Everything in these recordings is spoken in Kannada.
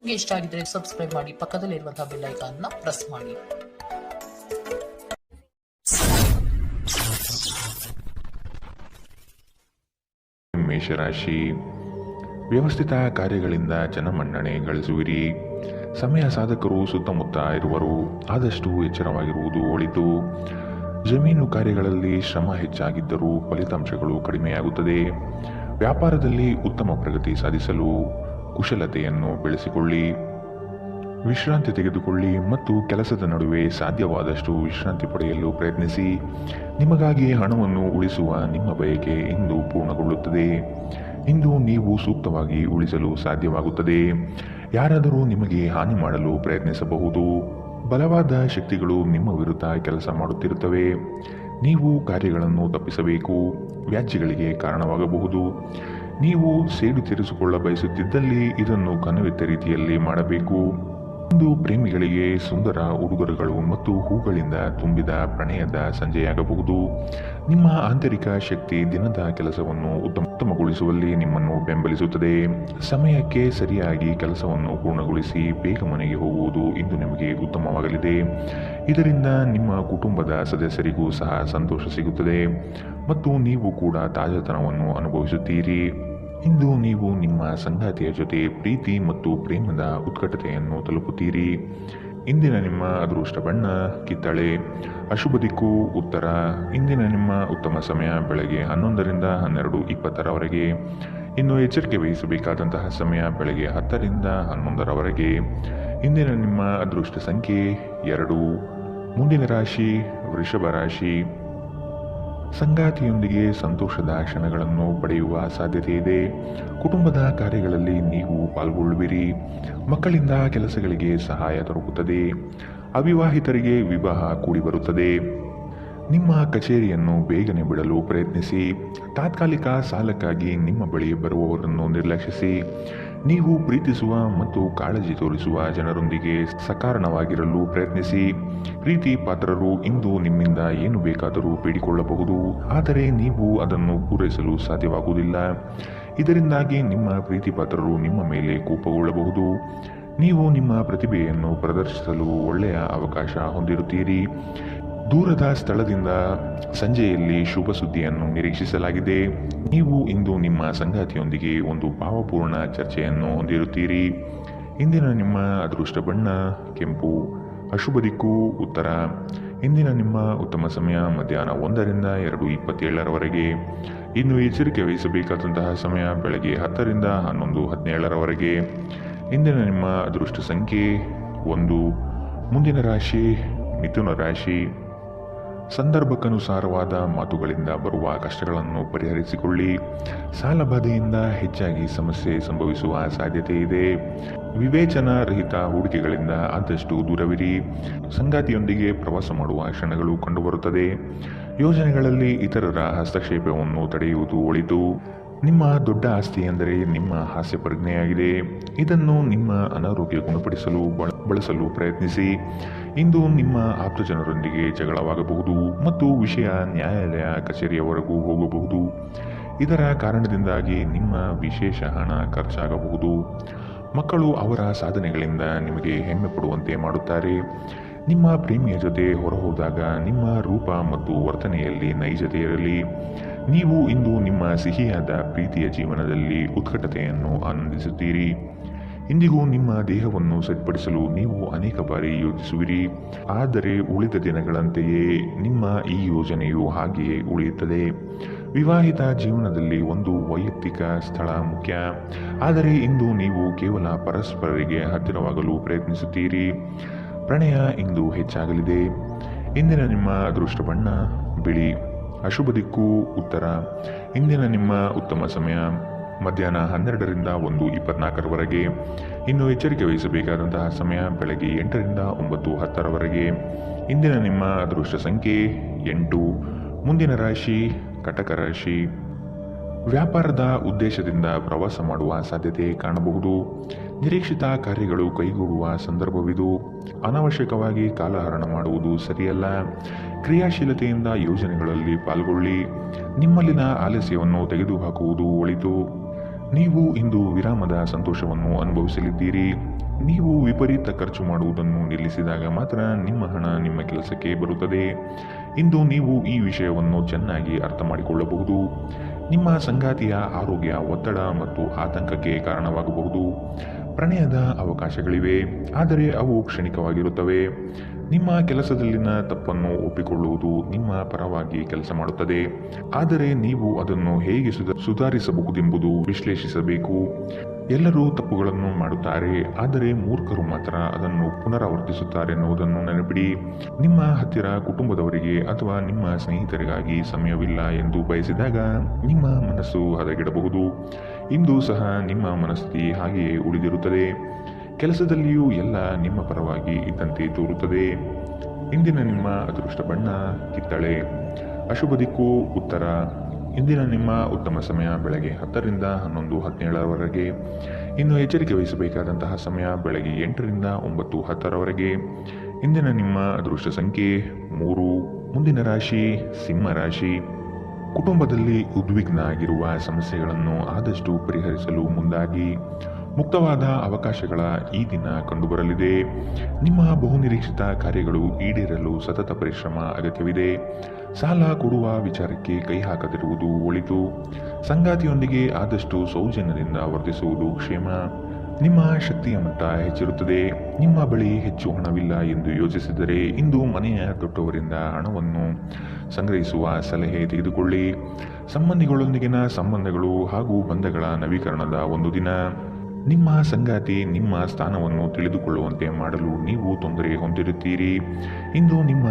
ನಿಮಗೆ ಇಷ್ಟ ಆಗಿದ್ರೆ ಸಬ್ಸ್ಕ್ರೈಬ್ ಮಾಡಿ, ಪಕ್ಕದಲ್ಲಿರುವಂತಹ ಬೆಲ್ ಐಕಾನ್ ನ ಪ್ರೆಸ್ ಮಾಡಿ. ಮೇಷರಾಶಿ, ವ್ಯವಸ್ಥಿತ ಕಾರ್ಯಗಳಿಂದ ಜನಮನ್ನಣೆ ಗಳಿಸುವಿರಿ. ಸಮಯ ಸಾಧಕರು ಸುತ್ತಮುತ್ತ ಇರುವರು, ಆದಷ್ಟು ಎಚ್ಚರವಾಗಿರುವುದು ಒಳಿತು. ಜಮೀನು ಕಾರ್ಯಗಳಲ್ಲಿ ಶ್ರಮ ಹೆಚ್ಚಾಗಿದ್ದರೂ ಫಲಿತಾಂಶಗಳು ಕಡಿಮೆಯಾಗುತ್ತದೆ. ವ್ಯಾಪಾರದಲ್ಲಿ ಉತ್ತಮ ಪ್ರಗತಿ ಸಾಧಿಸಲು ಕುಶಲತೆಯನ್ನು ಬೆಳೆಸಿಕೊಳ್ಳಿ. ವಿಶ್ರಾಂತಿ ತೆಗೆದುಕೊಳ್ಳಿ ಮತ್ತು ಕೆಲಸದ ನಡುವೆ ಸಾಧ್ಯವಾದಷ್ಟು ವಿಶ್ರಾಂತಿ ಪಡೆಯಲು ಪ್ರಯತ್ನಿಸಿ. ನಿಮಗಾಗಿ ಹಣವನ್ನು ಉಳಿಸುವ ನಿಮ್ಮ ಬಯಕೆ ಇಂದು ಪೂರ್ಣಗೊಳ್ಳುತ್ತದೆ. ಇಂದು ನೀವು ಸೂಕ್ತವಾಗಿ ಉಳಿಸಲು ಸಾಧ್ಯವಾಗುತ್ತದೆ. ಯಾರಾದರೂ ನಿಮಗೆ ಹಾನಿ ಮಾಡಲು ಪ್ರಯತ್ನಿಸಬಹುದು. ಬಲವಾದ ಶಕ್ತಿಗಳು ನಿಮ್ಮ ವಿರುದ್ಧ ಕೆಲಸ ಮಾಡುತ್ತಿರುತ್ತವೆ. ನೀವು ಕಾರ್ಯಗಳನ್ನು ತಪ್ಪಿಸಬೇಕು. ವ್ಯಾಜ್ಯಗಳಿಗೆ ಕಾರಣವಾಗಬಹುದು. ನೀವು ಸೇಡು ತೀರಿಸಿಕೊಳ್ಳ ಬಯಸುತ್ತಿದ್ದಲ್ಲಿ ಇದನ್ನು ಕನವೆತ್ತ ರೀತಿಯಲ್ಲಿ ಮಾಡಬೇಕು. ಇಂದು ಪ್ರೇಮಿಗಳಿಗೆ ಸುಂದರ ಉಡುಗೊರೆಗಳು ಮತ್ತು ಹೂಗಳಿಂದ ತುಂಬಿದ ಪ್ರಣಯದ ಸಂಜೆಯಾಗಬಹುದು. ನಿಮ್ಮ ಆಂತರಿಕ ಶಕ್ತಿ ದಿನದ ಕೆಲಸವನ್ನು ಉತ್ತಮಗೊಳಿಸುವಲ್ಲಿ ನಿಮ್ಮನ್ನು ಬೆಂಬಲಿಸುತ್ತದೆ. ಸಮಯಕ್ಕೆ ಸರಿಯಾಗಿ ಕೆಲಸವನ್ನು ಪೂರ್ಣಗೊಳಿಸಿ ಬೇಗ ಮನೆಗೆ ಹೋಗುವುದು ಇಂದು ನಿಮಗೆ ಉತ್ತಮವಾಗಲಿದೆ. ಇದರಿಂದ ನಿಮ್ಮ ಕುಟುಂಬದ ಸದಸ್ಯರಿಗೂ ಸಹ ಸಂತೋಷ ಸಿಗುತ್ತದೆ ಮತ್ತು ನೀವು ಕೂಡ ತಾಜಾತನವನ್ನು ಅನುಭವಿಸುತ್ತೀರಿ. ಇಂದು ನೀವು ನಿಮ್ಮ ಸಂಗಾತಿಯ ಜೊತೆ ಪ್ರೀತಿ ಮತ್ತು ಪ್ರೇಮದ ಉತ್ಕಟತೆಯನ್ನು ತಲುಪುತ್ತೀರಿ. ಇಂದಿನ ನಿಮ್ಮ ಅದೃಷ್ಟ ಬಣ್ಣ ಕಿತ್ತಳೆ. ಅಶುಭ ದಿಕ್ಕು ಉತ್ತರ. ಇಂದಿನ ನಿಮ್ಮ ಉತ್ತಮ ಸಮಯ ಬೆಳಗ್ಗೆ 11ರಿಂದ 12:20ರವರೆಗೆ. ಇನ್ನು ಎಚ್ಚರಿಕೆ ವಹಿಸಬೇಕಾದಂತಹ ಸಮಯ ಬೆಳಗ್ಗೆ 10ರಿಂದ 11ರವರೆಗೆ. ಇಂದಿನ ನಿಮ್ಮ ಅದೃಷ್ಟ ಸಂಖ್ಯೆ 2. ಮುಂದಿನ ರಾಶಿ ವೃಷಭ ರಾಶಿ. ಸಂಗಾತಿಯೊಂದಿಗೆ ಸಂತೋಷದ ಕ್ಷಣಗಳನ್ನು ಪಡೆಯುವ ಸಾಧ್ಯತೆ ಇದೆ. ಕುಟುಂಬದ ಕಾರ್ಯಗಳಲ್ಲಿ ನೀವು ಪಾಲ್ಗೊಳ್ಳುವಿರಿ. ಮಕ್ಕಳಿಂದ ಕೆಲಸಗಳಿಗೆ ಸಹಾಯ ದೊರಕುತ್ತದೆ. ಅವಿವಾಹಿತರಿಗೆ ವಿವಾಹ ಕೂಡಿ ಬರುತ್ತದೆ. ನಿಮ್ಮ ಕಚೇರಿಯನ್ನು ಬೇಗನೆ ಬಿಡಲು ಪ್ರಯತ್ನಿಸಿ. ತಾತ್ಕಾಲಿಕ ಸಾಲಕ್ಕಾಗಿ ನಿಮ್ಮ ಬಳಿ ಬರುವವರನ್ನು ನಿರ್ಲಕ್ಷಿಸಿ. ನೀವು ಪ್ರೀತಿಸುವ ಮತ್ತು ಕಾಳಜಿ ತೋರಿಸುವ ಜನರೊಂದಿಗೆ ಸಕಾರಣವಾಗಿರಲು ಪ್ರಯತ್ನಿಸಿ. ಪ್ರೀತಿ ಪಾತ್ರರು ಇಂದು ನಿಮ್ಮಿಂದ ಏನು ಬೇಕಾದರೂ ಬೇಡಿಕೊಳ್ಳಬಹುದು, ಆದರೆ ನೀವು ಅದನ್ನು ಪೂರೈಸಲು ಸಾಧ್ಯವಾಗುವುದಿಲ್ಲ. ಇದರಿಂದಾಗಿ ನಿಮ್ಮ ಪ್ರೀತಿ ಪಾತ್ರರು ನಿಮ್ಮ ಮೇಲೆ ಕೋಪಗೊಳ್ಳಬಹುದು. ನೀವು ನಿಮ್ಮ ಪ್ರತಿಭೆಯನ್ನು ಪ್ರದರ್ಶಿಸಲು ಒಳ್ಳೆಯ ಅವಕಾಶ ಹೊಂದಿರುತ್ತೀರಿ. ದೂರದ ಸ್ಥಳದಿಂದ ಸಂಜೆಯಲ್ಲಿ ಶುಭ ಸುದ್ದಿಯನ್ನು ನಿರೀಕ್ಷಿಸಲಾಗಿದೆ. ನೀವು ಇಂದು ನಿಮ್ಮ ಸಂಗಾತಿಯೊಂದಿಗೆ ಒಂದು ಭಾವಪೂರ್ಣ ಚರ್ಚೆಯನ್ನು ಹೊಂದಿರುತ್ತೀರಿ. ಇಂದಿನ ನಿಮ್ಮ ಅದೃಷ್ಟ ಬಣ್ಣ ಕೆಂಪು. ಅಶುಭ ದಿಕ್ಕು ಉತ್ತರ. ಇಂದಿನ ನಿಮ್ಮ ಉತ್ತಮ ಸಮಯ ಮಧ್ಯಾಹ್ನ 1ರಿಂದ 2:27ರವರೆಗೆ. ಇನ್ನು ಎಚ್ಚರಿಕೆ ವಹಿಸಬೇಕಾದಂತಹ ಸಮಯ ಬೆಳಗ್ಗೆ 10ರಿಂದ 11:17ರವರೆಗೆ. ಇಂದಿನ ನಿಮ್ಮ ಅದೃಷ್ಟ ಸಂಖ್ಯೆ 1. ಮುಂದಿನ ರಾಶಿ ಮಿಥುನ ರಾಶಿ. ಸಂದರ್ಭಕ್ಕನುಸಾರವಾದ ಮಾತುಗಳಿಂದ ಬರುವ ಕಷ್ಟಗಳನ್ನು ಪರಿಹರಿಸಿಕೊಳ್ಳಿ. ಸಾಲಬಾಧೆಯಿಂದ ಹೆಚ್ಚಾಗಿ ಸಮಸ್ಯೆ ಸಂಭವಿಸುವ ಸಾಧ್ಯತೆ ಇದೆ. ವಿವೇಚನಾ ರಹಿತ ಹೂಡಿಕೆಗಳಿಂದ ಆದಷ್ಟು ದೂರವಿರಿ. ಸಂಗಾತಿಯೊಂದಿಗೆ ಪ್ರವಾಸ ಮಾಡುವ ಕ್ಷಣಗಳು ಕಂಡುಬರುತ್ತದೆ. ಯೋಜನೆಗಳಲ್ಲಿ ಇತರರ ಹಸ್ತಕ್ಷೇಪವನ್ನು ತಡೆಯುವುದು ಒಳಿತು. ನಿಮ್ಮ ದೊಡ್ಡ ಆಸ್ತಿ ಎಂದರೆ ನಿಮ್ಮ ಹಾಸ್ಯ ಪ್ರಜ್ಞೆಯಾಗಿದೆ. ಇದನ್ನು ನಿಮ್ಮ ಅನಾರೋಗ್ಯ ಗುಣಪಡಿಸಲು ಬಳಸಲು ಪ್ರಯತ್ನಿಸಿ. ಇಂದು ನಿಮ್ಮ ಆಪ್ತ ಜನರೊಂದಿಗೆ ಜಗಳವಾಗಬಹುದು ಮತ್ತು ವಿಷಯ ನ್ಯಾಯಾಲಯ ಕಚೇರಿಯವರೆಗೂ ಹೋಗಬಹುದು. ಇದರ ಕಾರಣದಿಂದಾಗಿ ನಿಮ್ಮ ವಿಶೇಷ ಹಣ ಖರ್ಚಾಗಬಹುದು. ಮಕ್ಕಳು ಅವರ ಸಾಧನೆಗಳಿಂದ ನಿಮಗೆ ಹೆಮ್ಮೆ ಪಡುವಂತೆ ಮಾಡುತ್ತಾರೆ. ನಿಮ್ಮ ಪ್ರೇಮಿಯ ಜೊತೆ ಹೊರಹೋದಾಗ ನಿಮ್ಮ ರೂಪ ಮತ್ತು ವರ್ತನೆಯಲ್ಲಿ ನೈಜತೆ ಇರಲಿ. ನೀವು ಇಂದು ನಿಮ್ಮ ಸಿಹಿಯಾದ ಪ್ರೀತಿಯ ಜೀವನದಲ್ಲಿ ಉತ್ಕಟತೆಯನ್ನು ಆನಂದಿಸುತ್ತೀರಿ. ಇಂದಿಗೂ ನಿಮ್ಮ ದೇಹವನ್ನು ಸರಿಪಡಿಸಲು ನೀವು ಅನೇಕ ಬಾರಿ ಯೋಚಿಸುವಿರಿ, ಆದರೆ ಉಳಿದ ದಿನಗಳಂತೆಯೇ ನಿಮ್ಮ ಈ ಯೋಜನೆಯು ಹಾಗೆಯೇ ಉಳಿಯುತ್ತದೆ. ವಿವಾಹಿತ ಜೀವನದಲ್ಲಿ ಒಂದು ವೈಯಕ್ತಿಕ ಸ್ಥಳ ಮುಖ್ಯ, ಆದರೆ ಇಂದು ನೀವು ಕೇವಲ ಪರಸ್ಪರರಿಗೆ ಹತ್ತಿರವಾಗಲು ಪ್ರಯತ್ನಿಸುತ್ತೀರಿ. ಪ್ರಣಯ ಇಂದು ಹೆಚ್ಚಾಗಲಿದೆ. ಇಂದಿನ ನಿಮ್ಮ ಅದೃಷ್ಟ ಬಣ್ಣ ಬಿಳಿ. ಅಶುಭ ದಿಕ್ಕು ಉತ್ತರ. ಇಂದಿನ ನಿಮ್ಮ ಉತ್ತಮ ಸಮಯ ಮಧ್ಯಾಹ್ನ 12ರಿಂದ 1:24ರವರೆಗೆ. ಇನ್ನು ಎಚ್ಚರಿಕೆ ವಹಿಸಬೇಕಾದಂತಹ ಸಮಯ ಬೆಳಗ್ಗೆ 8ರಿಂದ 9:10ರವರೆಗೆ. ಇಂದಿನ ನಿಮ್ಮ ಅದೃಷ್ಟ ಸಂಖ್ಯೆ 8. ಮುಂದಿನ ರಾಶಿ ಕಟಕ ರಾಶಿ. ವ್ಯಾಪಾರದ ಉದ್ದೇಶದಿಂದ ಪ್ರವಾಸ ಮಾಡುವ ಸಾಧ್ಯತೆ ಕಾಣಬಹುದು. ನಿರೀಕ್ಷಿತ ಕಾರ್ಯಗಳು ಕೈಗೂಡುವ ಸಂದರ್ಭವಿದು. ಅನಾವಶ್ಯಕವಾಗಿ ಕಾಲಹರಣ ಮಾಡುವುದು ಸರಿಯಲ್ಲ. ಕ್ರಿಯಾಶೀಲತೆಯಿಂದ ಯೋಜನೆಗಳಲ್ಲಿ ಪಾಲ್ಗೊಳ್ಳಿ. ನಿಮ್ಮಲ್ಲಿನ ಆಲಸ್ಯವನ್ನು ತೆಗೆದುಹಾಕುವುದು ಒಳಿತು. ನೀವು ಇಂದು ವಿರಾಮದ ಸಂತೋಷವನ್ನು ಅನುಭವಿಸಲಿದ್ದೀರಿ. ನೀವು ವಿಪರೀತ ಖರ್ಚು ಮಾಡುವುದನ್ನು ನಿಲ್ಲಿಸಿದಾಗ ಮಾತ್ರ ನಿಮ್ಮ ಹಣ ನಿಮ್ಮ ಕೆಲಸಕ್ಕೆ ಬರುತ್ತದೆ. ಇಂದು ನೀವು ಈ ವಿಷಯವನ್ನು ಚೆನ್ನಾಗಿ ಅರ್ಥ ಮಾಡಿಕೊಳ್ಳಬಹುದು. ನಿಮ್ಮ ಸಂಗಾತಿಯ ಆರೋಗ್ಯ ಒತ್ತಡ ಮತ್ತು ಆತಂಕಕ್ಕೆ ಕಾರಣವಾಗಬಹುದು. ಪ್ರಣಯದ ಅವಕಾಶಗಳಿವೆ, ಆದರೆ ಅವು ಕ್ಷಣಿಕವಾಗಿರುತ್ತವೆ. ನಿಮ್ಮ ಕೆಲಸದಲ್ಲಿನ ತಪ್ಪನ್ನು ಒಪ್ಪಿಕೊಳ್ಳುವುದು ನಿಮ್ಮ ಪರವಾಗಿ ಕೆಲಸ ಮಾಡುತ್ತದೆ, ಆದರೆ ನೀವು ಅದನ್ನು ಹೇಗೆ ಸುಧಾರಿಸಬಹುದೆಂಬುದು ವಿಶ್ಲೇಷಿಸಬೇಕು. ಎಲ್ಲರೂ ತಪ್ಪುಗಳನ್ನು ಮಾಡುತ್ತಾರೆ, ಆದರೆ ಮೂರ್ಖರು ಮಾತ್ರ ಅದನ್ನು ಪುನರಾವರ್ತಿಸುತ್ತಾರೆ ಎನ್ನುವುದನ್ನು ನೆನಪಿಡಿ. ನಿಮ್ಮ ಹತ್ತಿರ ಕುಟುಂಬದವರಿಗೆ ಅಥವಾ ನಿಮ್ಮ ಸ್ನೇಹಿತರಿಗಾಗಿ ಸಮಯವಿಲ್ಲ ಎಂದು ಬಯಸಿದಾಗ ನಿಮ್ಮ ಮನಸ್ಸು ಹದಗೆಡಬಹುದು. ಇಂದು ಸಹ ನಿಮ್ಮ ಮನಸ್ಥಿತಿ ಹಾಗೆಯೇ ಉಳಿದಿರುತ್ತದೆ. ಕೆಲಸದಲ್ಲಿಯೂ ಎಲ್ಲ ನಿಮ್ಮ ಪರವಾಗಿ ಇದ್ದಂತೆ ತೋರುತ್ತದೆ. ಇಂದಿನ ನಿಮ್ಮ ಅದೃಷ್ಟ ಬಣ್ಣ ಕಿತ್ತಳೆ. ಅಶುಭ ದಿಕ್ಕು ಉತ್ತರ. ಇಂದಿನ ನಿಮ್ಮ ಉತ್ತಮ ಸಮಯ ಬೆಳಗ್ಗೆ 10 ರಿಂದ 11, 17ರವರೆಗೆ. ಇನ್ನು ಎಚ್ಚರಿಕೆ ವಹಿಸಬೇಕಾದಂತಹ ಸಮಯ ಬೆಳಗ್ಗೆ 8 ರಿಂದ 9, 10ರವರೆಗೆ. ಇಂದಿನ ನಿಮ್ಮ ಅದೃಷ್ಟ ಸಂಖ್ಯೆ 3. ಮುಂದಿನ ರಾಶಿ ಸಿಂಹ ರಾಶಿ. ಕುಟುಂಬದಲ್ಲಿ ಉದ್ವಿಗ್ನ ಆಗಿರುವ ಸಮಸ್ಯೆಗಳನ್ನು ಆದಷ್ಟು ಪರಿಹರಿಸಲು ಮುಂದಾಗಿ. ಮುಕ್ತವಾದ ಅವಕಾಶಗಳ ಈ ದಿನ ಕಂಡುಬರಲಿದೆ. ನಿಮ್ಮ ಬಹುನಿರೀಕ್ಷಿತ ಕಾರ್ಯಗಳು ಈಡೇರಲು ಸತತ ಪರಿಶ್ರಮ ಅಗತ್ಯವಿದೆ. ಸಾಲ ಕೊಡುವ ವಿಚಾರಕ್ಕೆ ಕೈ ಹಾಕದಿರುವುದು ಒಳಿತು. ಸಂಗಾತಿಯೊಂದಿಗೆ ಆದಷ್ಟು ಸೌಜನ್ಯದಿಂದ ವರ್ತಿಸುವುದು ಕ್ಷೇಮ. ನಿಮ್ಮ ಶಕ್ತಿಯ ಮಟ್ಟ ಹೆಚ್ಚಿರುತ್ತದೆ. ನಿಮ್ಮ ಬಳಿ ಹೆಚ್ಚು ಹಣವಿಲ್ಲ ಎಂದು ಯೋಚಿಸಿದರೆ ಇಂದು ಮನೆಯ ದೊಡ್ಡವರಿಂದ ಹಣವನ್ನು ಸಂಗ್ರಹಿಸುವ ಸಲಹೆ ತೆಗೆದುಕೊಳ್ಳಿ. ಸಂಬಂಧಿಗಳೊಂದಿಗಿನ ಸಂಬಂಧಗಳು ಹಾಗೂ ಬಂಧಗಳ ನವೀಕರಣದ ಒಂದು ದಿನ. ನಿಮ್ಮ ಸಂಗಾತಿ ನಿಮ್ಮ ಸ್ಥಾನವನ್ನು ತಿಳಿದುಕೊಳ್ಳುವಂತೆ ಮಾಡಲು ನೀವು ತೊಂದರೆ ಹೊಂದಿರುತ್ತೀರಿ. ಇಂದು ನಿಮ್ಮ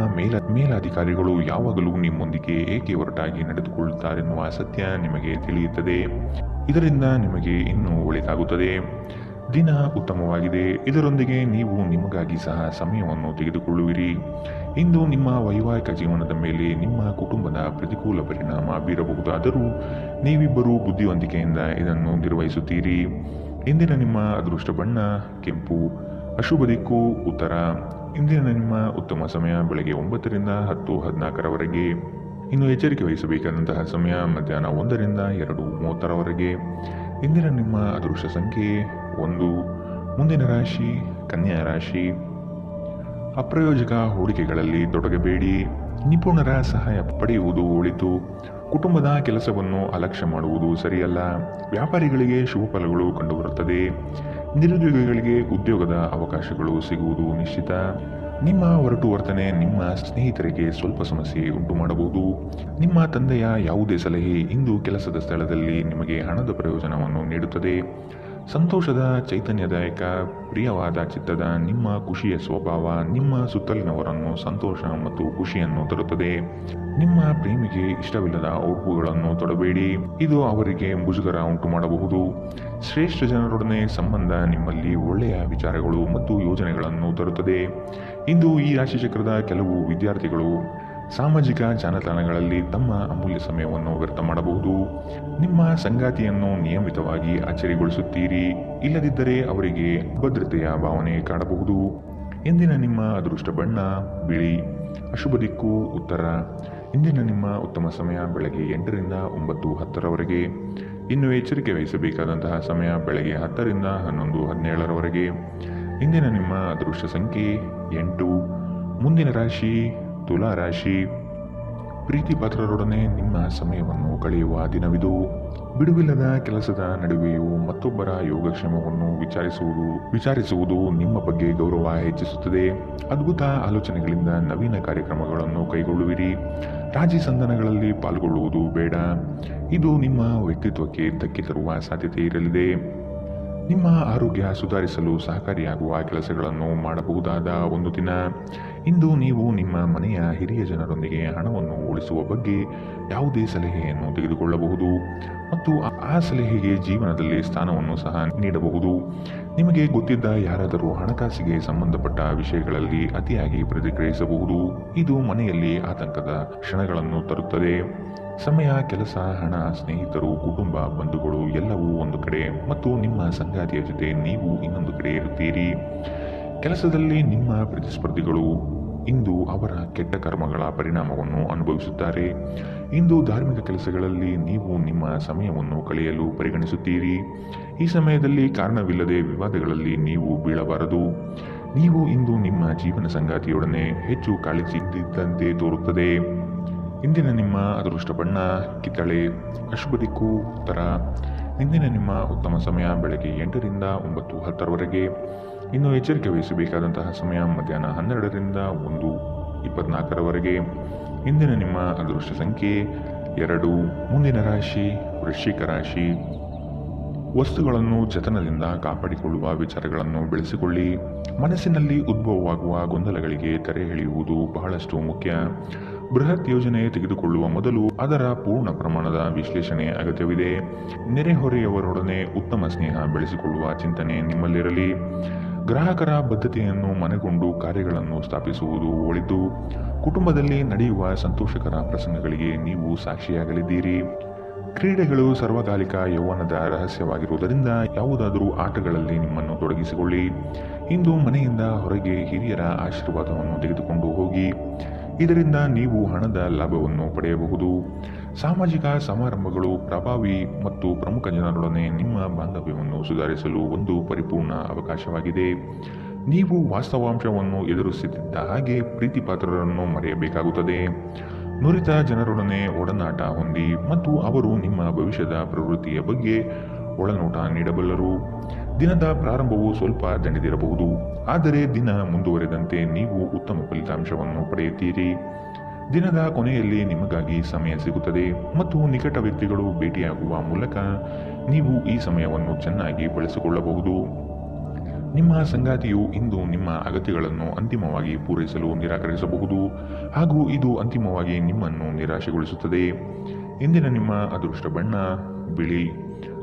ಮೇಲಾಧಿಕಾರಿಗಳು ಯಾವಾಗಲೂ ನಿಮ್ಮೊಂದಿಗೆ ಏಕೆ ಒರಟಾಗಿ ನಡೆದುಕೊಳ್ಳುತ್ತಾರೆನ್ನುವ ಸತ್ಯ ನಿಮಗೆ ತಿಳಿಯುತ್ತದೆ. ಇದರಿಂದ ನಿಮಗೆ ಇನ್ನೂ ಒಳಿತಾಗುತ್ತದೆ. ದಿನ ಉತ್ತಮವಾಗಿದೆ. ಇದರೊಂದಿಗೆ ನೀವು ನಿಮಗಾಗಿ ಸಹ ಸಮಯವನ್ನು ತೆಗೆದುಕೊಳ್ಳುವಿರಿ. ಇಂದು ನಿಮ್ಮ ವೈವಾಹಿಕ ಜೀವನದ ಮೇಲೆ ನಿಮ್ಮ ಕುಟುಂಬದ ಪ್ರತಿಕೂಲ ಪರಿಣಾಮ ಬೀರಬಹುದಾದರೂ ನೀವಿಬ್ಬರೂ ಬುದ್ಧಿವಂತಿಕೆಯಿಂದ ಇದನ್ನು ನಿರ್ವಹಿಸುತ್ತೀರಿ. ಇಂದಿನ ನಿಮ್ಮ ಅದೃಷ್ಟ ಬಣ್ಣ ಕೆಂಪು. ಅಶುಭ ದಿಕ್ಕು ಉತ್ತರ. ಇಂದಿನ ನಿಮ್ಮ ಉತ್ತಮ ಸಮಯ ಬೆಳಗ್ಗೆ 9 ರಿಂದ 10, 14ರವರೆಗೆ. ಇನ್ನು ಎಚ್ಚರಿಕೆ ವಹಿಸಬೇಕಾದಂತಹ ಸಮಯ ಮಧ್ಯಾಹ್ನ 1 ರಿಂದ 2:30ರವರೆಗೆ. ಇಂದಿನ ನಿಮ್ಮ ಅದೃಷ್ಟ ಸಂಖ್ಯೆ 1. ಮುಂದಿನ ರಾಶಿ ಕನ್ಯಾ ರಾಶಿ. ಅಪ್ರಯೋಜಕ ಹೂಡಿಕೆಗಳಲ್ಲಿ ತೊಡಗಬೇಡಿ. ನಿಪುಣರ ಸಹಾಯ ಪಡೆಯುವುದು ಒಳಿತು. ಕುಟುಂಬದ ಕೆಲಸವನ್ನು ಅಲಕ್ಷ್ಯ ಮಾಡುವುದು ಸರಿಯಲ್ಲ. ವ್ಯಾಪಾರಿಗಳಿಗೆ ಶುಭ ಫಲಗಳು ಕಂಡುಬರುತ್ತದೆ. ನಿರುದ್ಯೋಗಿಗಳಿಗೆ ಉದ್ಯೋಗದ ಅವಕಾಶಗಳು ಸಿಗುವುದು ನಿಶ್ಚಿತ. ನಿಮ್ಮ ಒರಟು ವರ್ತನೆ ನಿಮ್ಮ ಸ್ನೇಹಿತರಿಗೆ ಸ್ವಲ್ಪ ಸಮಸ್ಯೆ ಉಂಟು ಮಾಡಬಹುದು. ನಿಮ್ಮ ತಂದೆಯ ಯಾವುದೇ ಸಲಹೆ ಇಂದು ಕೆಲಸದ ಸ್ಥಳದಲ್ಲಿ ನಿಮಗೆ ಹಣದ ಪ್ರಯೋಜನವನ್ನು ನೀಡುತ್ತದೆ. ಸಂತೋಷದ ಚೈತನ್ಯದಾಯಕ ಪ್ರಿಯವಾದ ಚಿತ್ತದ ನಿಮ್ಮ ಖುಷಿಯ ಸ್ವಭಾವ ನಿಮ್ಮ ಸುತ್ತಲಿನವರನ್ನು ಸಂತೋಷ ಮತ್ತು ಖುಷಿಯನ್ನು ತರುತ್ತದೆ. ನಿಮ್ಮ ಪ್ರೇಮಿಗೆ ಇಷ್ಟವಿಲ್ಲದ ಉಡುಪುಗಳನ್ನು ತೊಡಬೇಡಿ. ಇದು ಅವರಿಗೆ ಮುಜುಗರ ಉಂಟು ಮಾಡಬಹುದು. ಶ್ರೇಷ್ಠ ಜನರೊಡನೆ ಸಂಬಂಧ ನಿಮ್ಮಲ್ಲಿ ಒಳ್ಳೆಯ ವಿಚಾರಗಳು ಮತ್ತು ಯೋಜನೆಗಳನ್ನು ತರುತ್ತದೆ. ಇಂದು ಈ ರಾಶಿಚಕ್ರದ ಕೆಲವು ವಿದ್ಯಾರ್ಥಿಗಳು ಸಾಮಾಜಿಕ ಜಾಲತಾಣಗಳಲ್ಲಿ ತಮ್ಮ ಅಮೂಲ್ಯ ಸಮಯವನ್ನು ವ್ಯರ್ಥ ಮಾಡಬಹುದು. ನಿಮ್ಮ ಸಂಗಾತಿಯನ್ನು ನಿಯಮಿತವಾಗಿ ಅಚ್ಚರಿಗೊಳಿಸುತ್ತೀರಿ. ಇಲ್ಲದಿದ್ದರೆ ಅವರಿಗೆ ಅಭದ್ರತೆಯ ಭಾವನೆ ಕಾಡಬಹುದು. ಇಂದಿನ ನಿಮ್ಮ ಅದೃಷ್ಟ ಬಣ್ಣ ಬಿಳಿ. ಅಶುಭ ದಿಕ್ಕು ಉತ್ತರ. ಇಂದಿನ ನಿಮ್ಮ ಉತ್ತಮ ಸಮಯ ಬೆಳಗ್ಗೆ 8 ರಿಂದ 9, 10ರವರೆಗೆ. ಇನ್ನು ಎಚ್ಚರಿಕೆ ವಹಿಸಬೇಕಾದಂತಹ ಸಮಯ ಬೆಳಗ್ಗೆ 10 ರಿಂದ 11, 17ರವರೆಗೆ. ಇಂದಿನ ನಿಮ್ಮ ಅದೃಷ್ಟ ಸಂಖ್ಯೆ 8. ಮುಂದಿನ ರಾಶಿ ತುಲಾ ರಾಶಿ. ಪ್ರೀತಿ ಪಾತ್ರರೊಡನೆ ನಿಮ್ಮ ಸಮಯವನ್ನು ಕಳೆಯುವ ದಿನವಿದು. ಬಿಡುವಿಲ್ಲದ ಕೆಲಸದ ನಡುವೆಯೂ ಮತ್ತೊಬ್ಬರ ಯೋಗಕ್ಷೇಮವನ್ನು ವಿಚಾರಿಸುವುದು ನಿಮ್ಮ ಬಗ್ಗೆ ಗೌರವ ಹೆಚ್ಚಿಸುತ್ತದೆ. ಅದ್ಭುತ ಆಲೋಚನೆಗಳಿಂದ ನವೀನ ಕಾರ್ಯಕ್ರಮಗಳನ್ನು ಕೈಗೊಳ್ಳುವಿರಿ. ರಾಜಿ ಸಂಧಾನಗಳಲ್ಲಿ ಪಾಲ್ಗೊಳ್ಳುವುದು ಬೇಡ. ಇದು ನಿಮ್ಮ ವ್ಯಕ್ತಿತ್ವಕ್ಕೆ ಧಕ್ಕೆ ತರುವ ಸಾಧ್ಯತೆ ಇರಲಿದೆ. ನಿಮ್ಮ ಆರೋಗ್ಯ ಸುಧಾರಿಸಲು ಸಹಕಾರಿಯಾಗುವ ಕೆಲಸಗಳನ್ನು ಮಾಡಬಹುದಾದ ಒಂದು ದಿನ. ಇಂದು ನೀವು ನಿಮ್ಮ ಮನೆಯ ಹಿರಿಯ ಜನರೊಂದಿಗೆ ಹಣವನ್ನು ಉಳಿಸುವ ಬಗ್ಗೆ ಯಾವುದೇ ಸಲಹೆಯನ್ನು ತೆಗೆದುಕೊಳ್ಳಬಹುದು ಮತ್ತು ಆ ಸಲಹೆಗೆ ಜೀವನದಲ್ಲಿ ಸ್ಥಾನವನ್ನು ಸಹ ನೀಡಬಹುದು. ನಿಮಗೆ ಗೊತ್ತಿದ್ದ ಯಾರಾದರೂ ಹಣಕಾಸಿಗೆ ಸಂಬಂಧಪಟ್ಟ ವಿಷಯಗಳಲ್ಲಿ ಅತಿಯಾಗಿ ಪ್ರತಿಕ್ರಿಯಿಸಬಹುದು. ಇದು ಮನೆಯಲ್ಲಿ ಆತಂಕದ ಕ್ಷಣಗಳನ್ನು ತರುತ್ತದೆ. ಸಮಯ, ಕೆಲಸ, ಹಣ, ಸ್ನೇಹಿತರು, ಕುಟುಂಬ, ಬಂಧುಗಳು ಎಲ್ಲವೂ ಒಂದು ಕಡೆ ಮತ್ತು ನಿಮ್ಮ ಸಂಗಾತಿಯ ಜೊತೆ ನೀವು ಇನ್ನೊಂದು ಕಡೆ ಇರುತ್ತೀರಿ. ಕೆಲಸದಲ್ಲಿ ನಿಮ್ಮ ಪ್ರತಿಸ್ಪರ್ಧಿಗಳು ಇಂದು ಅವರ ಕೆಟ್ಟ ಕರ್ಮಗಳ ಪರಿಣಾಮವನ್ನು ಅನುಭವಿಸುತ್ತಾರೆ. ಇಂದು ಧಾರ್ಮಿಕ ಕೆಲಸಗಳಲ್ಲಿ ನೀವು ನಿಮ್ಮ ಸಮಯವನ್ನು ಕಳೆಯಲು ಪರಿಗಣಿಸುತ್ತೀರಿ. ಈ ಸಮಯದಲ್ಲಿ ಕಾರಣವಿಲ್ಲದೆ ವಿವಾದಗಳಲ್ಲಿ ನೀವು ಬೀಳಬಾರದು. ನೀವು ಇಂದು ನಿಮ್ಮ ಜೀವನ ಸಂಗಾತಿಯೊಡನೆ ಹೆಚ್ಚು ಕಾಳಜಿಯಿದ್ದಂತೆ ತೋರುತ್ತದೆ. ಇಂದಿನ ನಿಮ್ಮ ಅದೃಷ್ಟ ಬಣ್ಣ ಕಿತ್ತಳೆ. ಅಶುಭ ದಿಕ್ಕು ಉತ್ತರ. ಇಂದಿನ ನಿಮ್ಮ ಉತ್ತಮ ಸಮಯ ಬೆಳಗ್ಗೆ 8 ರಿಂದ 9:10 ಇನ್ನು ಎಚ್ಚರಿಕೆ ವಹಿಸಬೇಕಾದಂತಹ ಸಮಯ ಮಧ್ಯಾಹ್ನ 12 ರಿಂದ 1:24 ಇಂದಿನ ನಿಮ್ಮ ಅದೃಷ್ಟ ಸಂಖ್ಯೆ 2. ಮುಂದಿನ ರಾಶಿ ವೃಶ್ಚಿಕ ರಾಶಿ. ವಸ್ತುಗಳನ್ನು ಜತನದಿಂದ ಕಾಪಾಡಿಕೊಳ್ಳುವ ವಿಚಾರಗಳನ್ನು ಬೆಳೆಸಿಕೊಳ್ಳಿ. ಮನಸ್ಸಿನಲ್ಲಿ ಉದ್ಭವವಾಗುವ ಗೊಂದಲಗಳಿಗೆ ತೆರೆ ಎಳೆಯುವುದು ಬಹಳಷ್ಟು ಮುಖ್ಯ. ಬೃಹತ್ ಯೋಜನೆ ತೆಗೆದುಕೊಳ್ಳುವ ಮೊದಲು ಅದರ ಪೂರ್ಣ ಪ್ರಮಾಣದ ವಿಶ್ಲೇಷಣೆ ಅಗತ್ಯವಿದೆ. ನೆರೆಹೊರೆಯವರೊಡನೆ ಉತ್ತಮ ಸ್ನೇಹ ಬೆಳೆಸಿಕೊಳ್ಳುವ ಚಿಂತನೆ ನಿಮ್ಮಲ್ಲಿರಲಿ. ಗ್ರಾಹಕರ ಬದ್ಧತೆಯನ್ನು ಮನಗೊಂಡು ಕಾರ್ಯಗಳನ್ನು ಸ್ಥಾಪಿಸುವುದು ಒಳಿತು. ಕುಟುಂಬದಲ್ಲಿ ನಡೆಯುವ ಸಂತೋಷಕರ ಪ್ರಸಂಗಗಳಿಗೆ ನೀವು ಸಾಕ್ಷಿಯಾಗಲಿದ್ದೀರಿ. ಕ್ರೀಡೆಗಳು ಸರ್ವಕಾಲಿಕ ಯೌವನದ ರಹಸ್ಯವಾಗಿರುವುದರಿಂದ ಯಾವುದಾದರೂ ಆಟಗಳಲ್ಲಿ ನಿಮ್ಮನ್ನು ತೊಡಗಿಸಿಕೊಳ್ಳಿ. ಇಂದು ಮನೆಯಿಂದ ಹೊರಗೆ ಹಿರಿಯರ ಆಶೀರ್ವಾದವನ್ನು ತೆಗೆದುಕೊಂಡು ಹೋಗಿ. ಇದರಿಂದ ನೀವು ಹಣದ ಲಾಭವನ್ನು ಪಡೆಯಬಹುದು. ಸಾಮಾಜಿಕ ಸಮಾರಂಭಗಳು ಪ್ರಭಾವಿ ಮತ್ತು ಪ್ರಮುಖ ಜನರೊಡನೆ ನಿಮ್ಮ ಬಾಂಧವ್ಯವನ್ನು ಸುಧಾರಿಸಲು ಒಂದು ಪರಿಪೂರ್ಣ ಅವಕಾಶವಾಗಿದೆ. ನೀವು ವಾಸ್ತವಾಂಶವನ್ನು ಎದುರಿಸುತ್ತಿದ್ದ ಹಾಗೆ ಪ್ರೀತಿಪಾತ್ರರನ್ನು ಮರೆಯಬೇಕಾಗುತ್ತದೆ. ನುರಿತ ಜನರೊಡನೆ ಒಡನಾಟ ಹೊಂದಿ ಮತ್ತು ಅವರು ನಿಮ್ಮ ಭವಿಷ್ಯದ ಪ್ರವೃತ್ತಿಯ ಬಗ್ಗೆ ಒಳನೋಟ ನೀಡಬಲ್ಲರು. ದಿನದ ಪ್ರಾರಂಭವು ಸ್ವಲ್ಪ ದಣಿದಿರಬಹುದು, ಆದರೆ ದಿನ ಮುಂದುವರೆದಂತೆ ನೀವು ಉತ್ತಮ ಫಲಿತಾಂಶವನ್ನು ಪಡೆಯುತ್ತೀರಿ. ದಿನದ ಕೊನೆಯಲ್ಲಿ ನಿಮಗಾಗಿ ಸಮಯ ಸಿಗುತ್ತದೆ ಮತ್ತು ನಿಕಟ ವ್ಯಕ್ತಿಗಳು ಭೇಟಿಯಾಗುವ ಮೂಲಕ ನೀವು ಈ ಸಮಯವನ್ನು ಚೆನ್ನಾಗಿ ಬಳಸಿಕೊಳ್ಳಬಹುದು. ನಿಮ್ಮ ಸಂಗಾತಿಯು ಇಂದು ನಿಮ್ಮ ಅಗತ್ಯಗಳನ್ನು ಅಂತಿಮವಾಗಿ ಪೂರೈಸಲು ನಿರಾಕರಿಸಬಹುದು ಹಾಗೂ ಇದು ಅಂತಿಮವಾಗಿ ನಿಮ್ಮನ್ನು ನಿರಾಶೆಗೊಳಿಸುತ್ತದೆ. ಇಂದಿನ ನಿಮ್ಮ ಅದೃಷ್ಟ ಬಣ್ಣ ಬಿಳಿ.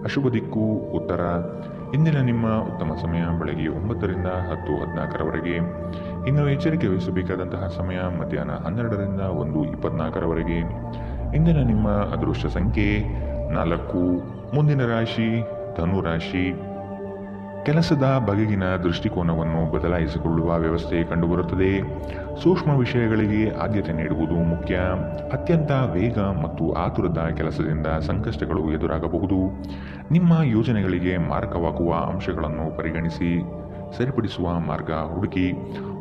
ಅಶುಭ ದಿಕ್ಕು ಉತ್ತರ. ಇಂದಿನ ನಿಮ್ಮ ಉತ್ತಮ ಸಮಯ ಬೆಳಗ್ಗೆ 9 ರಿಂದ 10:14 ಇನ್ನು ಎಚ್ಚರಿಕೆ ವಹಿಸಬೇಕಾದಂತಹ ಸಮಯ ಮಧ್ಯಾಹ್ನ 12 ರಿಂದ 1:24 ಇಂದಿನ ನಿಮ್ಮ ಅದೃಷ್ಟ ಸಂಖ್ಯೆ 4. ಮುಂದಿನ ರಾಶಿ ಧನು ರಾಶಿ. ಕೆಲಸದ ಬಗೆಗಿನ ದೃಷ್ಟಿಕೋನವನ್ನು ಬದಲಾಯಿಸಿಕೊಳ್ಳುವ ವ್ಯವಸ್ಥೆ ಕಂಡುಬರುತ್ತದೆ. ಸೂಕ್ಷ್ಮ ವಿಷಯಗಳಿಗೆ ಆದ್ಯತೆ ನೀಡುವುದು ಮುಖ್ಯ. ಅತ್ಯಂತ ವೇಗ ಮತ್ತು ಆತುರದ ಕೆಲಸದಿಂದ ಸಂಕಷ್ಟಗಳು ಎದುರಾಗಬಹುದು. ನಿಮ್ಮ ಯೋಜನೆಗಳಿಗೆ ಮಾರಕವಾಗುವ ಅಂಶಗಳನ್ನು ಪರಿಗಣಿಸಿ ಸರಿಪಡಿಸುವ ಮಾರ್ಗ ಹುಡುಕಿ.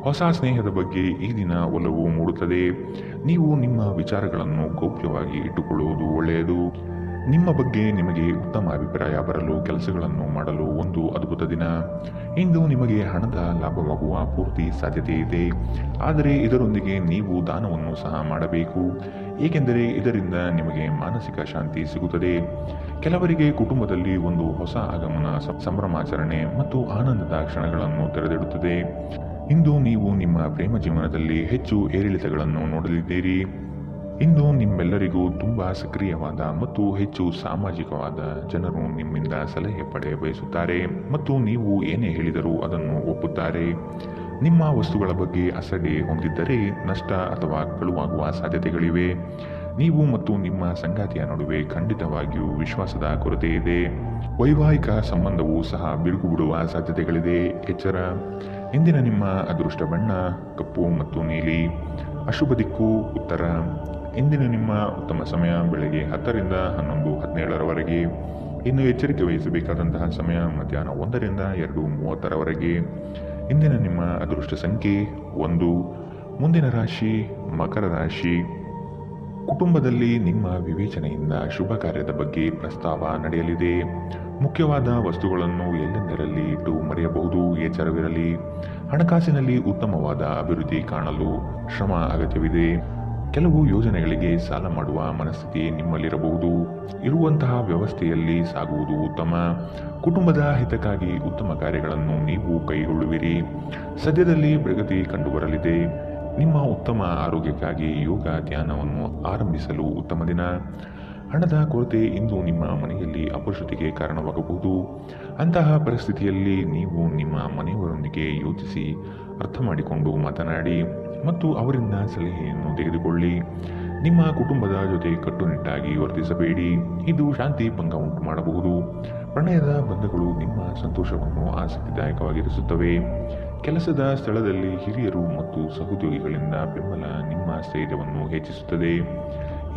ಹೊಸ ಸ್ನೇಹದ ಬಗ್ಗೆ ಈ ದಿನ ಒಲವು ಮೂಡುತ್ತದೆ. ನೀವು ನಿಮ್ಮ ವಿಚಾರಗಳನ್ನು ಗೌಪ್ಯವಾಗಿ ಇಟ್ಟುಕೊಳ್ಳುವುದು ಒಳ್ಳೆಯದು. ನಿಮ್ಮ ಬಗ್ಗೆ ನಿಮಗೆ ಉತ್ತಮ ಅಭಿಪ್ರಾಯ ಬರಲು ಕೆಲಸಗಳನ್ನು ಮಾಡಲು ಒಂದು ಅದ್ಭುತ ದಿನ. ಇಂದು ನಿಮಗೆ ಹಣದ ಲಾಭವಾಗುವ ಪೂರ್ತಿ ಸಾಧ್ಯತೆ ಇದೆ, ಆದರೆ ಇದರೊಂದಿಗೆ ನೀವು ದಾನವನ್ನು ಸಹ ಮಾಡಬೇಕು, ಏಕೆಂದರೆ ಇದರಿಂದ ನಿಮಗೆ ಮಾನಸಿಕ ಶಾಂತಿ ಸಿಗುತ್ತದೆ. ಕೆಲವರಿಗೆ ಕುಟುಂಬದಲ್ಲಿ ಒಂದು ಹೊಸ ಆಗಮನ ಸಂಭ್ರಮಾಚರಣೆ ಮತ್ತು ಆನಂದದ ಕ್ಷಣಗಳನ್ನು ತೆರೆದಿಡುತ್ತದೆ. ಇಂದು ನೀವು ನಿಮ್ಮ ಪ್ರೇಮ ಜೀವನದಲ್ಲಿ ಹೆಚ್ಚು ಏರಿಳಿತಗಳನ್ನು ನೋಡಲಿದ್ದೀರಿ. ಇಂದು ನಿಮ್ಮೆಲ್ಲರಿಗೂ ತುಂಬಾ ಸಕ್ರಿಯವಾದ ಮತ್ತು ಹೆಚ್ಚು ಸಾಮಾಜಿಕವಾದ ಜನರು ನಿಮ್ಮಿಂದ ಸಲಹೆ ಪಡೆಯ ಬಯಸುತ್ತಾರೆ ಮತ್ತು ನೀವು ಏನೇ ಹೇಳಿದರೂ ಅದನ್ನು ಒಪ್ಪುತ್ತಾರೆ. ನಿಮ್ಮ ವಸ್ತುಗಳ ಬಗ್ಗೆ ಅಸಡ್ಡೆ ಹೊಂದಿದ್ದರೆ ನಷ್ಟ ಅಥವಾ ಕಳುವಾಗುವ ಸಾಧ್ಯತೆಗಳಿವೆ. ನೀವು ಮತ್ತು ನಿಮ್ಮ ಸಂಗಾತಿಯ ನಡುವೆ ಖಂಡಿತವಾಗಿಯೂ ವಿಶ್ವಾಸದ ಕೊರತೆ ಇದೆ. ವೈವಾಹಿಕ ಸಂಬಂಧವೂ ಸಹ ಬಿರುಕು ಬಿಡುವ ಸಾಧ್ಯತೆಗಳಿದೆ. ಎಚ್ಚರ. ಇಂದಿನ ನಿಮ್ಮ ಅದೃಷ್ಟ ಬಣ್ಣ ಕಪ್ಪು ಮತ್ತು ನೀಲಿ. ಅಶುಭ ದಿಕ್ಕು ಉತ್ತರ. ಇಂದಿನ ನಿಮ್ಮ ಉತ್ತಮ ಸಮಯ ಬೆಳಗ್ಗೆ 10 ರಿಂದ 11:17 ಇನ್ನು ಎಚ್ಚರಿಕೆ ವಹಿಸಬೇಕಾದಂತಹ ಸಮಯ ಮಧ್ಯಾಹ್ನ 1 ರಿಂದ 2:30 ಇಂದಿನ ನಿಮ್ಮ ಅದೃಷ್ಟ ಸಂಖ್ಯೆ 1. ಮುಂದಿನ ರಾಶಿ ಮಕರ ರಾಶಿ. ಕುಟುಂಬದಲ್ಲಿ ನಿಮ್ಮ ವಿವೇಚನೆಯಿಂದ ಶುಭ ಕಾರ್ಯದ ಬಗ್ಗೆ ಪ್ರಸ್ತಾವ ನಡೆಯಲಿದೆ. ಮುಖ್ಯವಾದ ವಸ್ತುಗಳನ್ನು ಎಲ್ಲೆಂದರಲ್ಲಿ ಇಟ್ಟು ಮರೆಯಬಹುದು. ಎಚ್ಚರವಿರಲಿ. ಹಣಕಾಸಿನಲ್ಲಿ ಉತ್ತಮವಾದ ಅಭಿವೃದ್ಧಿ ಕಾಣಲು ಶ್ರಮ ಅಗತ್ಯವಿದೆ. ಕೆಲವು ಯೋಜನೆಗಳಿಗೆ ಸಾಲ ಮಾಡುವ ಮನಸ್ಥಿತಿ ನಿಮ್ಮಲ್ಲಿರಬಹುದು. ಇರುವಂತಹ ವ್ಯವಸ್ಥೆಯಲ್ಲಿ ಸಾಗುವುದು ಉತ್ತಮ. ಕುಟುಂಬದ ಹಿತಕ್ಕಾಗಿ ಉತ್ತಮ ಕಾರ್ಯಗಳನ್ನು ನೀವು ಕೈಗೊಳ್ಳುವಿರಿ. ಸದ್ಯದಲ್ಲಿ ಪ್ರಗತಿ ಕಂಡುಬರಲಿದೆ. ನಿಮ್ಮ ಉತ್ತಮ ಆರೋಗ್ಯಕ್ಕಾಗಿ ಯೋಗ ಧ್ಯಾನವನ್ನು ಆರಂಭಿಸಲು ಉತ್ತಮ ದಿನ. ಹಣದ ಕೊರತೆ ಇಂದು ನಿಮ್ಮ ಮನೆಯಲ್ಲಿ ಅಪಶ್ರುತಿಗೆ ಕಾರಣವಾಗಬಹುದು. ಅಂತಹ ಪರಿಸ್ಥಿತಿಯಲ್ಲಿ ನೀವು ನಿಮ್ಮ ಮನೆಯವರೊಂದಿಗೆ ಯೋಚಿಸಿ ಅರ್ಥ ಮಾಡಿಕೊಂಡು ಮಾತನಾಡಿ ಮತ್ತು ಅವರಿಂದ ಸಲಹೆಯನ್ನು ತೆಗೆದುಕೊಳ್ಳಿ. ನಿಮ್ಮ ಕುಟುಂಬದ ಜೊತೆ ಕಟ್ಟುನಿಟ್ಟಾಗಿ ವರ್ತಿಸಬೇಡಿ. ಇದು ಶಾಂತಿ ಭಂಗ ಉಂಟು ಮಾಡಬಹುದು. ಪ್ರಣಯದ ಬಂಧಗಳು ನಿಮ್ಮ ಸಂತೋಷವನ್ನು ಆಸಕ್ತಿದಾಯಕವಾಗಿರಿಸುತ್ತವೆ. ಕೆಲಸದ ಸ್ಥಳದಲ್ಲಿ ಹಿರಿಯರು ಮತ್ತು ಸಹೋದ್ಯೋಗಿಗಳಿಂದ ಬೆಂಬಲ ನಿಮ್ಮ ಸ್ಥೈರ್ಯವನ್ನು ಹೆಚ್ಚಿಸುತ್ತದೆ.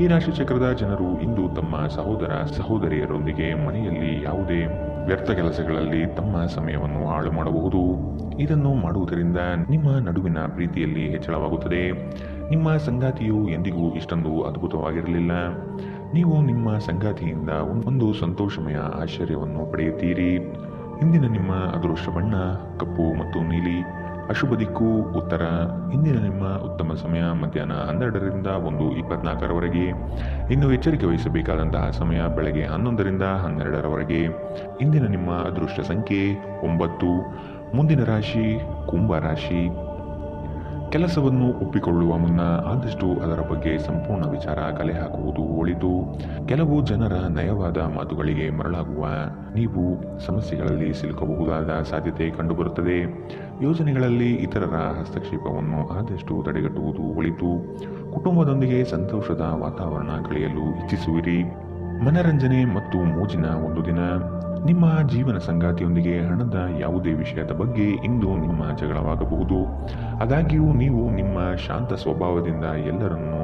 ಈ ರಾಶಿಚಕ್ರದ ಜನರು ಇಂದು ತಮ್ಮ ಸಹೋದರಿಯರೊಂದಿಗೆ ಮನೆಯಲ್ಲಿ ಯಾವುದೇ ವ್ಯರ್ಥ ಕೆಲಸಗಳಲ್ಲಿ ತಮ್ಮ ಸಮಯವನ್ನು ಹಾಳು ಮಾಡಬಹುದು. ಇದನ್ನು ಮಾಡುವುದರಿಂದ ನಿಮ್ಮ ನಡುವಿನ ಪ್ರೀತಿಯಲ್ಲಿ ಹೆಚ್ಚಳವಾಗುತ್ತದೆ. ನಿಮ್ಮ ಸಂಗಾತಿಯು ಎಂದಿಗೂ ಇಷ್ಟೊಂದು ಅದ್ಭುತವಾಗಿರಲಿಲ್ಲ. ನೀವು ನಿಮ್ಮ ಸಂಗಾತಿಯಿಂದ ಒಂದು ಸಂತೋಷಮಯ ಆಶ್ಚರ್ಯವನ್ನು ಪಡೆಯುತ್ತೀರಿ. ಇಂದಿನ ನಿಮ್ಮ ಅದೃಷ್ಟ ಬಣ್ಣ ಕಪ್ಪು ಮತ್ತು ನೀಲಿ. ಅಶುಭ ದಿಕ್ಕು ಉತ್ತರ. ಇಂದಿನ ನಿಮ್ಮ ಉತ್ತಮ ಸಮಯ ಮಧ್ಯಾಹ್ನ 12ರಿಂದ 1:24ರವರೆಗೆ. ಇನ್ನು ಎಚ್ಚರಿಕೆ ವಹಿಸಬೇಕಾದಂತಹ ಸಮಯ ಬೆಳಗ್ಗೆ 11ರಿಂದ 12ರವರೆಗೆ. ಇಂದಿನ ನಿಮ್ಮ ಅದೃಷ್ಟ ಸಂಖ್ಯೆ 9. ಮುಂದಿನ ರಾಶಿ ಕುಂಭ ರಾಶಿ. ಕೆಲಸವನ್ನು ಒಪ್ಪಿಕೊಳ್ಳುವ ಮುನ್ನ ಆದಷ್ಟು ಅದರ ಬಗ್ಗೆ ಸಂಪೂರ್ಣ ವಿಚಾರ ಕಲೆ ಹಾಕುವುದು ಒಳಿತು. ಕೆಲವು ಜನರ ನಯವಾದ ಮಾತುಗಳಿಗೆ ಮರಳಾಗುವ ನೀವು ಸಮಸ್ಯೆಗಳಲ್ಲಿ ಸಿಲುಕಬಹುದಾದ ಸಾಧ್ಯತೆ ಕಂಡುಬರುತ್ತದೆ. ಯೋಜನೆಗಳಲ್ಲಿ ಇತರರ ಹಸ್ತಕ್ಷೇಪವನ್ನು ಆದಷ್ಟು ತಡೆಗಟ್ಟುವುದು ಒಳಿತು. ಕುಟುಂಬದೊಂದಿಗೆ ಸಂತೋಷದ ವಾತಾವರಣ ಕಳೆಯಲು ಇಚ್ಛಿಸುವಿರಿ. ಮನರಂಜನೆ ಮತ್ತು ಮೋಜಿನ ಒಂದು ದಿನ. ನಿಮ್ಮ ಜೀವನ ಸಂಗಾತಿಯೊಂದಿಗೆ ಹಣದ ಯಾವುದೇ ವಿಷಯದ ಬಗ್ಗೆ ಇಂದು ನಿಮ್ಮ ಜಗಳವಾಗಬಹುದು. ಆದಾಗ್ಯೂ ನೀವು ನಿಮ್ಮ ಶಾಂತ ಸ್ವಭಾವದಿಂದ ಎಲ್ಲರನ್ನೂ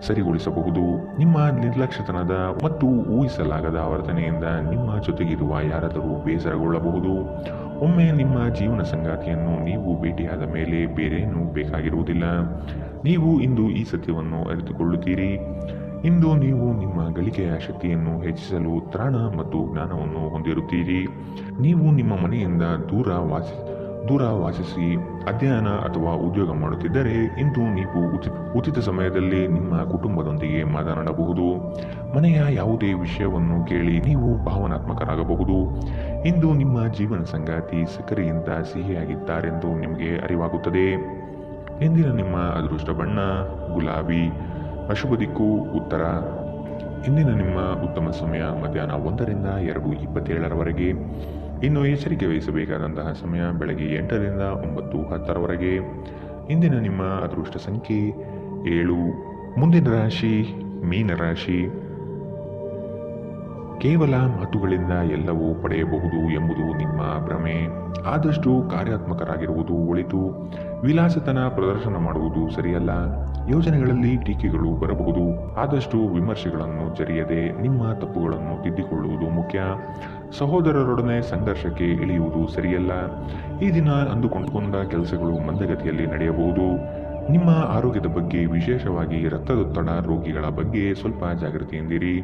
ಸರಿಗೊಳಿಸಬಹುದು. ನಿಮ್ಮ ನಿರ್ಲಕ್ಷ್ಯತನದ ಮತ್ತು ಊಹಿಸಲಾಗದ ವರ್ತನೆಯಿಂದ ನಿಮ್ಮ ಜೊತೆಗಿರುವ ಯಾರಾದರೂ ಬೇಸರಗೊಳ್ಳಬಹುದು. ಒಮ್ಮೆ ನಿಮ್ಮ ಜೀವನ ಸಂಗಾತಿಯನ್ನು ನೀವು ಭೇಟಿಯಾದ ಮೇಲೆ ಬೇರೇನೂ ಬೇಕಾಗಿರುವುದಿಲ್ಲ. ನೀವು ಇಂದು ಈ ಸತ್ಯವನ್ನು ಅರಿತುಕೊಳ್ಳುತ್ತೀರಿ. ಇಂದು ನೀವು ನಿಮ್ಮ ಗಳಿಕೆಯ ಶಕ್ತಿಯನ್ನು ಹೆಚ್ಚಿಸಲು ತ್ರಾಣ ಮತ್ತು ಜ್ಞಾನವನ್ನು ಹೊಂದಿರುತ್ತೀರಿ. ನೀವು ನಿಮ್ಮ ಮನೆಯಿಂದ ದೂರ ವಾಸಿಸಿ ಅಧ್ಯಯನ ಅಥವಾ ಉದ್ಯೋಗ ಮಾಡುತ್ತಿದ್ದರೆ ಇಂದು ನೀವು ಉಚಿತ ಸಮಯದಲ್ಲಿ ನಿಮ್ಮ ಕುಟುಂಬದೊಂದಿಗೆ ಮಾತನಾಡಬಹುದು. ಮನೆಯ ಯಾವುದೇ ವಿಷಯವನ್ನು ಕೇಳಿ ನೀವು ಭಾವನಾತ್ಮಕರಾಗಬಹುದು. ಇಂದು ನಿಮ್ಮ ಜೀವನ ಸಂಗಾತಿ ಸಕ್ಕರೆಗಿಂತ ಸಿಹಿಯಾಗಿದ್ದಾರೆಂದು ನಿಮಗೆ ಅರಿವಾಗುತ್ತದೆ. ಇಂದಿನ ನಿಮ್ಮ ಅದೃಷ್ಟ ಬಣ್ಣ ಗುಲಾಬಿ. ಅಶುಭ ದಿಕ್ಕು ಉತ್ತರ. ಇಂದಿನ ನಿಮ್ಮ ಉತ್ತಮ ಸಮಯ ಮಧ್ಯಾಹ್ನ 1ರಿಂದ 2:27ರವರೆಗೆ. ಇನ್ನು ಎಚ್ಚರಿಕೆ ವಹಿಸಬೇಕಾದಂತಹ ಸಮಯ ಬೆಳಗ್ಗೆ 8ರಿಂದ 9:10ರವರೆಗೆ. ಇಂದಿನ ನಿಮ್ಮ ಅದೃಷ್ಟ ಸಂಖ್ಯೆ 7. ಮುಂದಿನ ರಾಶಿ ಮೀನರಾಶಿ. ಕೇವಲ ಮಾತುಗಳಿಂದ ಎಲ್ಲವೂ ಪಡೆಯಬಹುದು ಎಂಬುದು ನಿಮ್ಮ ಭ್ರಮೆ. ಆದಷ್ಟು ಕಾರ್ಯಾತ್ಮಕರಾಗಿರುವುದು ಒಳಿತು. ವಿಲಾಸತನ ಪ್ರದರ್ಶನ ಮಾಡುವುದು ಸರಿಯಲ್ಲ. ಯೋಜನೆಗಳಲ್ಲಿ ಟೀಕೆಗಳು ಬರಬಹುದು. ಆದಷ್ಟು ವಿಮರ್ಶೆಗಳನ್ನು ಜರಿಯದೆ ನಿಮ್ಮ ತಪ್ಪುಗಳನ್ನು ತಿದ್ದಿಕೊಳ್ಳುವುದು ಮುಖ್ಯ. ಸಹೋದರರೊಡನೆ ಸಂಘರ್ಷಕ್ಕೆ ಇಳಿಯುವುದು ಸರಿಯಲ್ಲ. ಈ ದಿನ ಅಂದುಕೊಂಡ ಕೆಲಸಗಳು ಮಂದಗತಿಯಲ್ಲಿ ನಡೆಯಬಹುದು. ನಿಮ್ಮ ಆರೋಗ್ಯದ ಬಗ್ಗೆ ವಿಶೇಷವಾಗಿ ರಕ್ತದೊತ್ತಡ ರೋಗಿಗಳ ಬಗ್ಗೆ ಸ್ವಲ್ಪ ಜಾಗೃತಿಯಿಂದಿರಿ.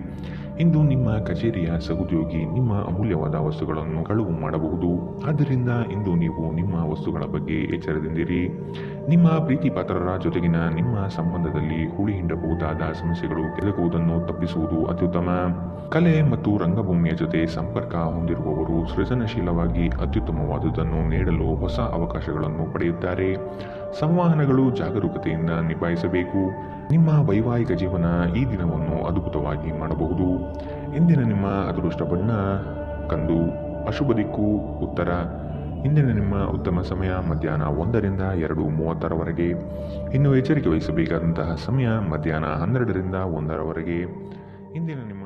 ಇಂದು ನಿಮ್ಮ ಕಚೇರಿಯ ಸಹೋದ್ಯೋಗಿ ನಿಮ್ಮ ಅಮೂಲ್ಯವಾದ ವಸ್ತುಗಳನ್ನು ಕಳುವು ಮಾಡಬಹುದು. ಆದ್ದರಿಂದ ಇಂದು ನೀವು ನಿಮ್ಮ ವಸ್ತುಗಳ ಬಗ್ಗೆ ಎಚ್ಚರದಿಂದಿರಿ. ನಿಮ್ಮ ಪ್ರೀತಿ ಪಾತ್ರರ ಜೊತೆಗಿನ ನಿಮ್ಮ ಸಂಬಂಧದಲ್ಲಿ ಹುಳಿ ಹಿಂಡಬಹುದಾದ ಸಮಸ್ಯೆಗಳು ಕೆದಕುವುದನ್ನು ತಪ್ಪಿಸುವುದು ಅತ್ಯುತ್ತಮ. ಕಲೆ ಮತ್ತು ರಂಗಭೂಮಿಯ ಜೊತೆ ಸಂಪರ್ಕ ಹೊಂದಿರುವವರು ಸೃಜನಶೀಲವಾಗಿ ಅತ್ಯುತ್ತಮವಾದುದನ್ನು ನೀಡಲು ಹೊಸ ಅವಕಾಶಗಳನ್ನು ಪಡೆಯುತ್ತಾರೆ. ಸಂವಹನಗಳು ಜಾಗರೂಕತೆಯಿಂದ ನಿಭಾಯಿಸಬೇಕು. ನಿಮ್ಮ ವೈವಾಹಿಕ ಜೀವನ ಈ ದಿನವನ್ನು ಅದ್ಭುತವಾಗಿ ಮಾಡಬಹುದು. ಇಂದಿನ ನಿಮ್ಮ ಅದೃಷ್ಟ ಬಣ್ಣ ಕಂದು. ಅಶುಭ ದಿಕ್ಕು ಉತ್ತರ. ಇಂದಿನ ನಿಮ್ಮ ಉತ್ತಮ ಸಮಯ ಮಧ್ಯಾಹ್ನ 1ರಿಂದ 2:30ರವರೆಗೆ. ಇನ್ನು ಎಚ್ಚರಿಕೆ ವಹಿಸಬೇಕಾದಂತಹ ಸಮಯ ಮಧ್ಯಾಹ್ನ 12ರಿಂದ 1ರವರೆಗೆ. ಇಂದಿನ ನಿಮ್ಮ